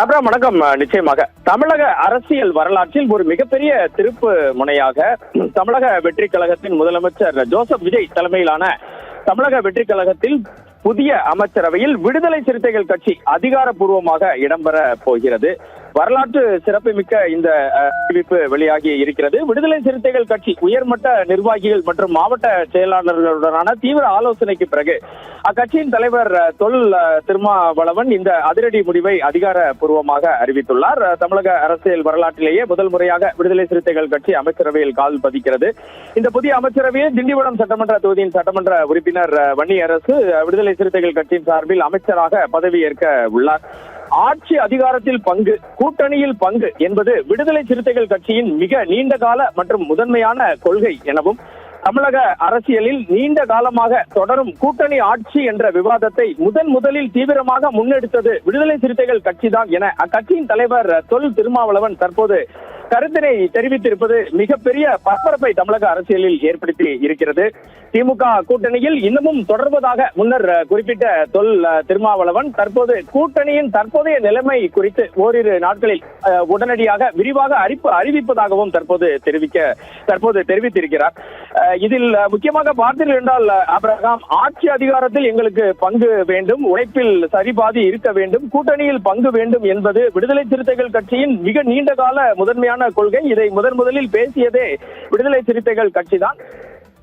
அப்புறம் வணக்கம். நிச்சயமாக தமிழக அரசியல் வரலாற்றில் ஒரு மிகப்பெரிய திருப்பு முனையாக தமிழக வெற்றி கழகத்தின் முதலமைச்சர் ஜோசப் விஜய் தலைமையிலான தமிழக வெற்றி கழகத்தில் புதிய அமைச்சரவையில் விடுதலை சிறுத்தைகள் கட்சி அதிகாரப்பூர்வமாக இடம்பெற போகிறது. வரலாற்று சிறப்புமிக்க இந்த அறிவிப்பு வெளியாகி இருக்கிறது. விடுதலை சிறுத்தைகள் கட்சி உயர்மட்ட நிர்வாகிகள் மற்றும் மாவட்ட செயலாளர்களுடனான தீவிர ஆலோசனைக்கு பிறகு அக்கட்சியின் தலைவர் தொல் திருமாவளவன் இந்த அதிரடி முடிவை அதிகாரப்பூர்வமாக அறிவித்துள்ளார். தமிழக அரசியல் வரலாற்றிலேயே முதல் முறையாக விடுதலை சிறுத்தைகள் கட்சி அமைச்சரவையில் கால் பதிக்கிறது. இந்த புதிய அமைச்சரவையில் திண்டிவனம் சட்டமன்ற தொகுதியின் சட்டமன்ற உறுப்பினர் வன்னியரசு விடுதலை சிறுத்தைகள் கட்சியின் சார்பில் அமைச்சராக பதவியேற்க உள்ளார். ஆட்சி அதிகாரத்தில் பங்கு, கூட்டணியில் பங்கு என்பது விடுதலை சிறுத்தைகள் கட்சியின் மிக நீண்ட கால மற்றும் முதன்மையான கொள்கை எனவும் தமிழக அரசியலில் நீண்ட காலமாக தொடரும் கூட்டணி ஆட்சி என்ற விவாதத்தை முதலில் தீவிரமாக முன்னெடுத்தது விடுதலை சிறுத்தைகள் கட்சிதான் என அக்கட்சியின் தலைவர் தொல் திருமாவளவன் தற்போது கருத்தினை தெரிவித்திருப்பது மிகப்பெரிய பரபரப்பை தமிழக அரசியலில் ஏற்படுத்தி இருக்கிறது. திமுக கூட்டணியில் இன்னமும் தொடர்வதாக முன்னர் குறிப்பிட்ட தொல் திருமாவளவன் தற்போது கூட்டணியின் தற்போதைய நிலைமை குறித்து ஓரிரு நாட்களில் உடனடியாக விரிவாக அறிவிப்பதாகவும் தற்போது தெரிவித்திருக்கிறார். இதில் முக்கியமாக பார்த்தீர்கள் என்றால் ஆபிரகாம், ஆட்சி அதிகாரத்தில் எங்களுக்கு பங்கு வேண்டும், உழைப்பில் சரிபாதி இருக்க வேண்டும், கூட்டணியில் பங்கு வேண்டும் என்பது விடுதலை சிறுத்தைகள் கட்சியின் மிக நீண்ட கால முதன்மையான கொள்கை. இதை முதலில் பேசியதே விடுதலை சிறுத்தைகள் கட்சிதான்.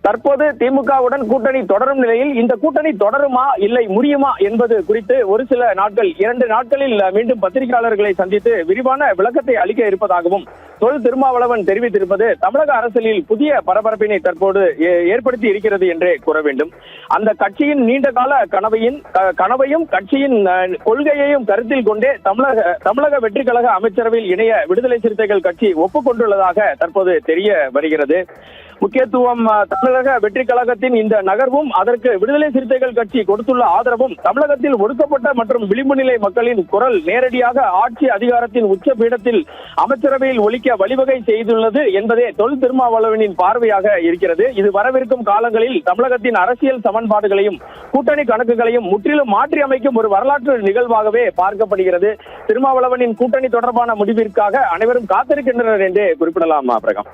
தற்போது திமுகவுடன் கூட்டணி தொடரும் நிலையில் இந்த கூட்டணி தொடருமா இல்லை முறியுமா என்பது குறித்து ஒரு சில நாட்கள் 2 நாட்களில் மீண்டும் பத்திரிகையாளர்களை சந்தித்து விரிவான விளக்கத்தை அளிக்க இருப்பதாகவும் தொல் திருமாவளவன் தெரிவித்திருப்பது தமிழக அரசியலில் புதிய பரபரப்பினை தற்போது ஏற்படுத்தி இருக்கிறது என்றே கூற வேண்டும். அந்த கட்சியின் நீண்ட கால கனவையும் கட்சியின் கொள்கையையும் கருத்தில் கொண்டே தமிழக வெற்றி கழக அமைச்சரவையில் இணைய விடுதலை சிறுத்தைகள் கட்சி ஒப்புக்கொண்டுள்ளதாக தற்போது தெரிய வருகிறது. முக்கியத்துவம் தமிழக வெற்றி கழகத்தின் இந்த நகர்வும் அதற்கு விடுதலை சிறுத்தைகள் கட்சி கொடுத்துள்ள ஆதரவும் தமிழகத்தில் ஒடுக்கப்பட்ட மற்றும் விளிம்பு நிலை மக்களின் குரல் நேரடியாக ஆட்சி அதிகாரத்தின் உச்ச பீடத்தில் அமைச்சரவையில் ஒலிக்க வழிவகை செய்துள்ளது என்பதே தொல் திருமாவளவனின் பார்வையாக இருக்கிறது. இது வரவிருக்கும் காலங்களில் தமிழகத்தின் அரசியல் சமன்பாடுகளையும் கூட்டணி கணக்குகளையும் முற்றிலும் மாற்றி அமைக்கும் ஒரு வரலாற்று நிகழ்வாகவே பார்க்கப்படுகிறது. திருமாவளவனின் கூட்டணி தொடர்பான முடிவிற்காக அனைவரும் காத்திருக்கின்றனர் என்றே குறிப்பிடலாம். பிரகாம்.